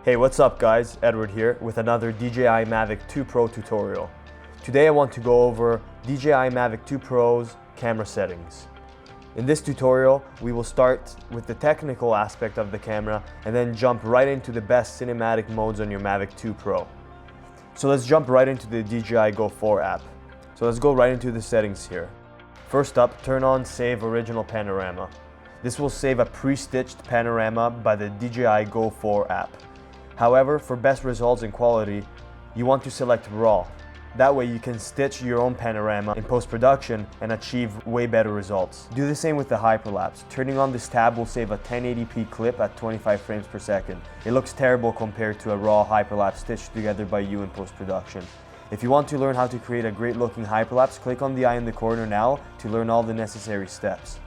Hey, what's up guys? Edward here with another DJI Mavic 2 Pro tutorial. Today I want to go over DJI Mavic 2 Pro's camera settings. In this tutorial, we will start with the technical aspect of the camera and then jump right into the best cinematic modes on your Mavic 2 Pro. So let's jump right into the DJI Go 4 app. So let's go right into the settings here. First up, turn on Save Original Panorama. This will save a pre-stitched panorama by the DJI Go 4 app. However, for best results and quality, you want to select RAW. That way you can stitch your own panorama in post-production and achieve way better results. Do the same with the Hyperlapse. Turning on this tab will save a 1080p clip at 25 frames per second. It looks terrible compared to a raw Hyperlapse stitched together by you in post-production. If you want to learn how to create a great looking Hyperlapse, click on the eye in the corner now to learn all the necessary steps.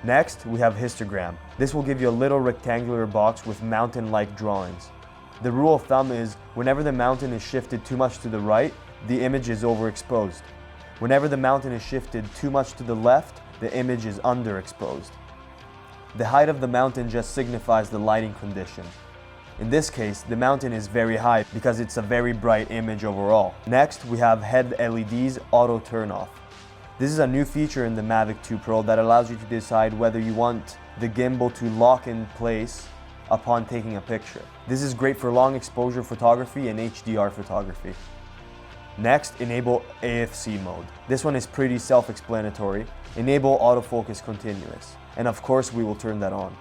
Next, we have histogram. This will give you a little rectangular box with mountain-like drawings. The rule of thumb is whenever the mountain is shifted too much to the right, the image is overexposed. Whenever the mountain is shifted too much to the left, the image is underexposed. The height of the mountain just signifies the lighting condition. In this case, the mountain is very high because it's a very bright image overall. Next, we have head LEDs auto turn off. This is a new feature in the Mavic 2 Pro that allows you to decide whether you want the gimbal to lock in place upon taking a picture. This is great for long exposure photography and HDR photography. Next, enable Afc Mode. This one is pretty self-explanatory. Enable autofocus continuous. And of course, we will turn that on.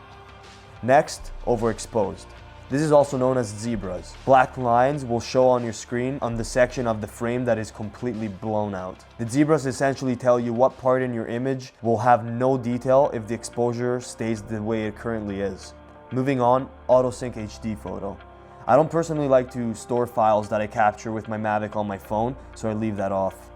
Next, Overexposed. This is also known as zebras. Black lines will show on your screen on the section of the frame that is completely blown out. The zebras essentially tell you what part in your image will have no detail if the exposure stays the way it currently is. Moving on, Auto Sync HD photo. I don't personally like to store files that I capture with my Mavic on my phone, so I leave that off.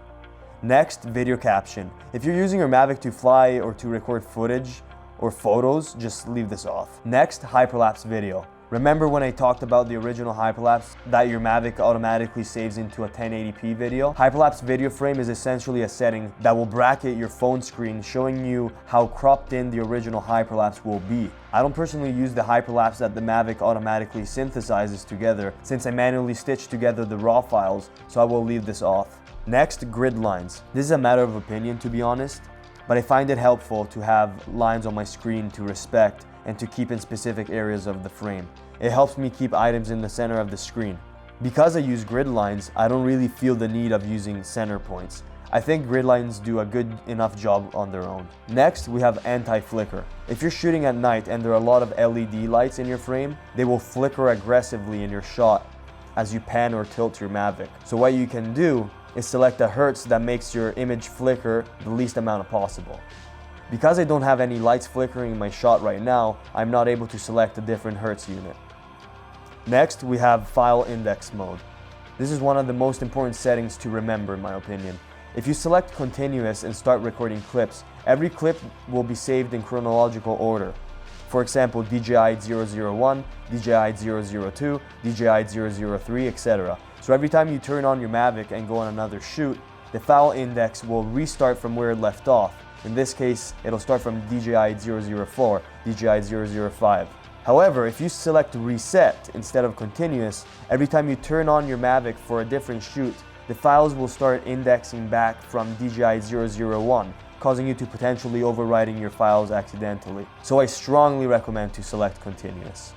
Next, video caption. If you're using your Mavic to fly or to record footage or photos, just leave this off. Next, Hyperlapse video. Remember when I talked about the original Hyperlapse that your Mavic automatically saves into a 1080p video? Hyperlapse video frame is essentially a setting that will bracket your phone screen, showing you how cropped in the original Hyperlapse will be. I don't personally use the Hyperlapse that the Mavic automatically synthesizes together since I manually stitch together the raw files, so I will leave this off. Next, grid lines. This is a matter of opinion, to be honest, but I find it helpful to have lines on my screen to respect and to keep in specific areas of the frame. It helps me keep items in the center of the screen. Because I use grid lines, I don't really feel the need of using center points. I think grid lines do a good enough job on their own. Next, we have anti-flicker. If you're shooting at night and there are a lot of LED lights in your frame, they will flicker aggressively in your shot as you pan or tilt your Mavic. So what you can do is select a hertz that makes your image flicker the least amount possible. Because I don't have any lights flickering in my shot right now, I'm not able to select a different hertz unit. Next, we have file index mode. This is one of the most important settings to remember in my opinion. If you select continuous and start recording clips, every clip will be saved in chronological order. For example, DJI 001, DJI 002, DJI 003, etc. So every time you turn on your Mavic and go on another shoot, the file index will restart from where it left off. In this case, it'll start from DJI 004, DJI 005. However, if you select reset instead of continuous, every time you turn on your Mavic for a different shoot, the files will start indexing back from DJI 001, causing you to potentially overwriting your files accidentally. So I strongly recommend to select continuous.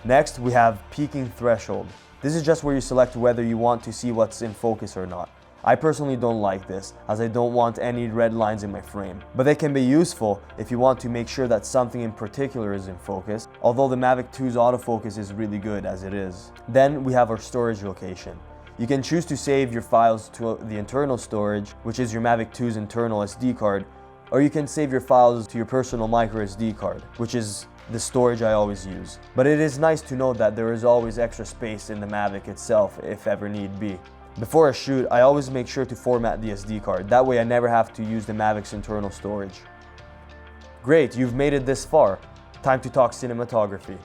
Next, we have peaking threshold. This is just where you select whether you want to see what's in focus or not. I personally don't like this, as I don't want any red lines in my frame. But they can be useful if you want to make sure that something in particular is in focus, although the Mavic 2's autofocus is really good as it is. Then we have our storage location. You can choose to save your files to the internal storage, which is your Mavic 2's internal SD card, or you can save your files to your personal micro SD card, which is the storage I always use. But it is nice to know that there is always extra space in the Mavic itself if ever need be. Before a shoot, I always make sure to format the SD card. That way I never have to use the Mavic's internal storage. Great, you've made it this far. Time to talk cinematography.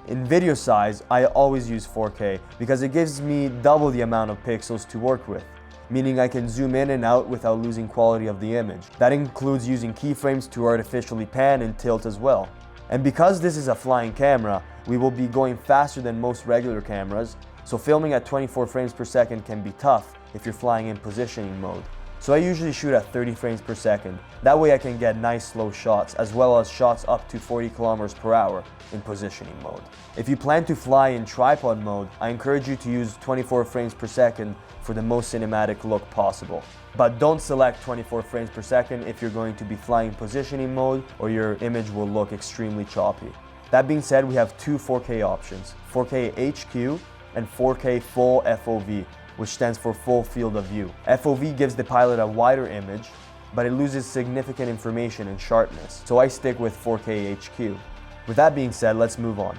In video size, I always use 4K because it gives me double the amount of pixels to work with, meaning I can zoom in and out without losing quality of the image. That includes using keyframes to artificially pan and tilt as well. And because this is a flying camera, we will be going faster than most regular cameras, so filming at 24 frames per second can be tough if you're flying in positioning mode. So I usually shoot at 30 frames per second. That way I can get nice slow shots, as well as shots up to 40 kilometers per hour in positioning mode. If you plan to fly in tripod mode, I encourage you to use 24 frames per second for the most cinematic look possible. But don't select 24 frames per second if you're going to be flying in positioning mode, or your image will look extremely choppy. That being said, we have two 4K options, 4K HQ and 4K full FOV, which stands for full field of view. FOV gives the pilot a wider image, but it loses significant information and sharpness, so I stick with 4K HQ. With that being said, let's move on.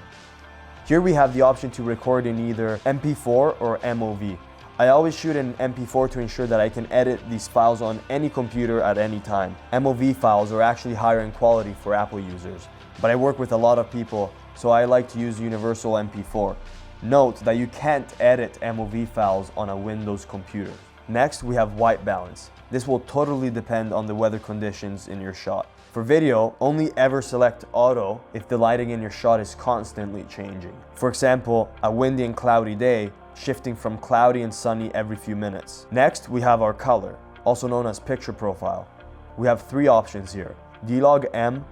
Here we have the option to record in either MP4 or MOV. I always shoot in MP4 to ensure that I can edit these files on any computer at any time. MOV files are actually higher in quality for Apple users, but I work with a lot of people, so I like to use universal MP4. Note that you can't edit MOV files on a Windows computer. Next, we have white balance. This will totally depend on the weather conditions in your shot. For video, only ever select auto if the lighting in your shot is constantly changing. For example, a windy and cloudy day, shifting from cloudy and sunny every few minutes. Next, we have our color, also known as picture profile. We have three options here: D-Log M,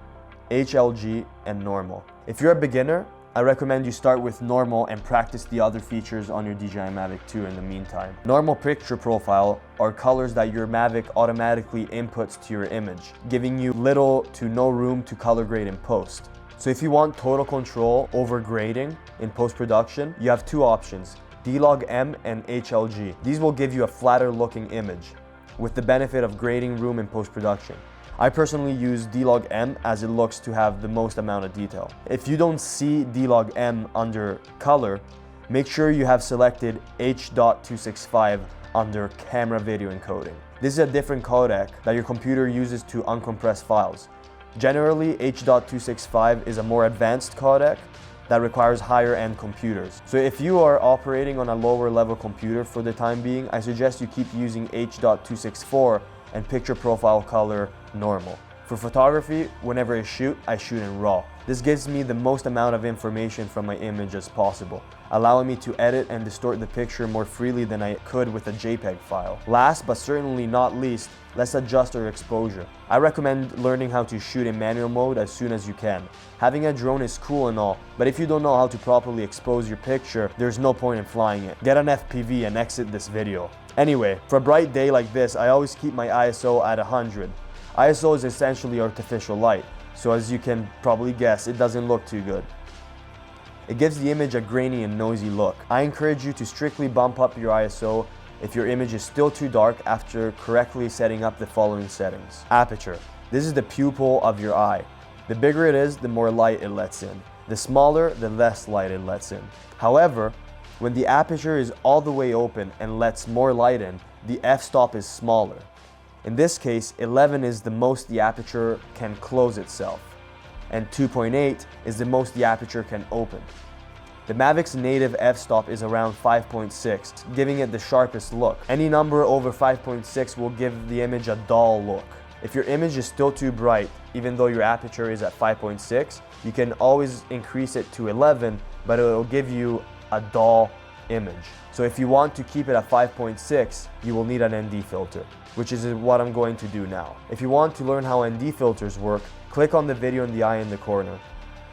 HLG, and normal. If you're a beginner, I recommend you start with normal and practice the other features on your DJI Mavic 2 in the meantime. Normal picture profile are colors that your Mavic automatically inputs to your image, giving you little to no room to color grade in post. So if you want total control over grading in post-production, you have two options, D-Log M and HLG. These will give you a flatter looking image, with the benefit of grading room in post-production. I personally use D-Log M as it looks to have the most amount of detail. If you don't see D-Log M under color, make sure you have selected H.265 under camera video encoding. This is a different codec that your computer uses to uncompress files. Generally, H.265 is a more advanced codec that requires higher end computers. So if you are operating on a lower level computer for the time being, I suggest you keep using H.264 and picture profile color normal. For photography, whenever I shoot in RAW. This gives me the most amount of information from my image as possible, allowing me to edit and distort the picture more freely than I could with a JPEG file. Last but certainly not least, let's adjust our exposure. I recommend learning how to shoot in manual mode as soon as you can. Having a drone is cool and all, but if you don't know how to properly expose your picture, there's no point in flying it. Get an FPV and exit this video. Anyway, for a bright day like this, I always keep my ISO at 100. ISO is essentially artificial light, so as you can probably guess, it doesn't look too good. It gives the image a grainy and noisy look. I encourage you to strictly bump up your ISO if your image is still too dark after correctly setting up the following settings. Aperture. This is the pupil of your eye. The bigger it is, the more light it lets in. The smaller, the less light it lets in. However, when the aperture is all the way open and lets more light in, the f-stop is smaller. In this case, 11 is the most the aperture can close itself, and 2.8 is the most the aperture can open. The Mavic's native f-stop is around 5.6, giving it the sharpest look. Any number over 5.6 will give the image a dull look. If your image is still too bright, even though your aperture is at 5.6, you can always increase it to 11, but it will give you a dull image. So if you want to keep it at 5.6, you will need an ND filter, which is what I'm going to do now. If you want to learn how ND filters work, click on the video in the eye in the corner.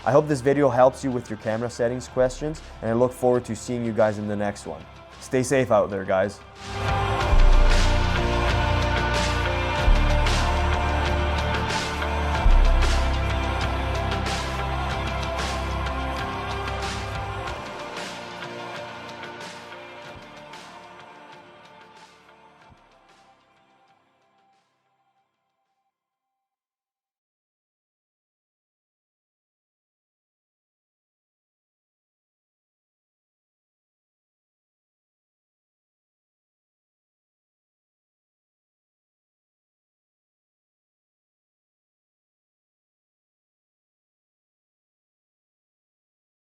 I hope this video helps you with your camera settings questions, and I look forward to seeing you guys in the next one. Stay safe out there, guys.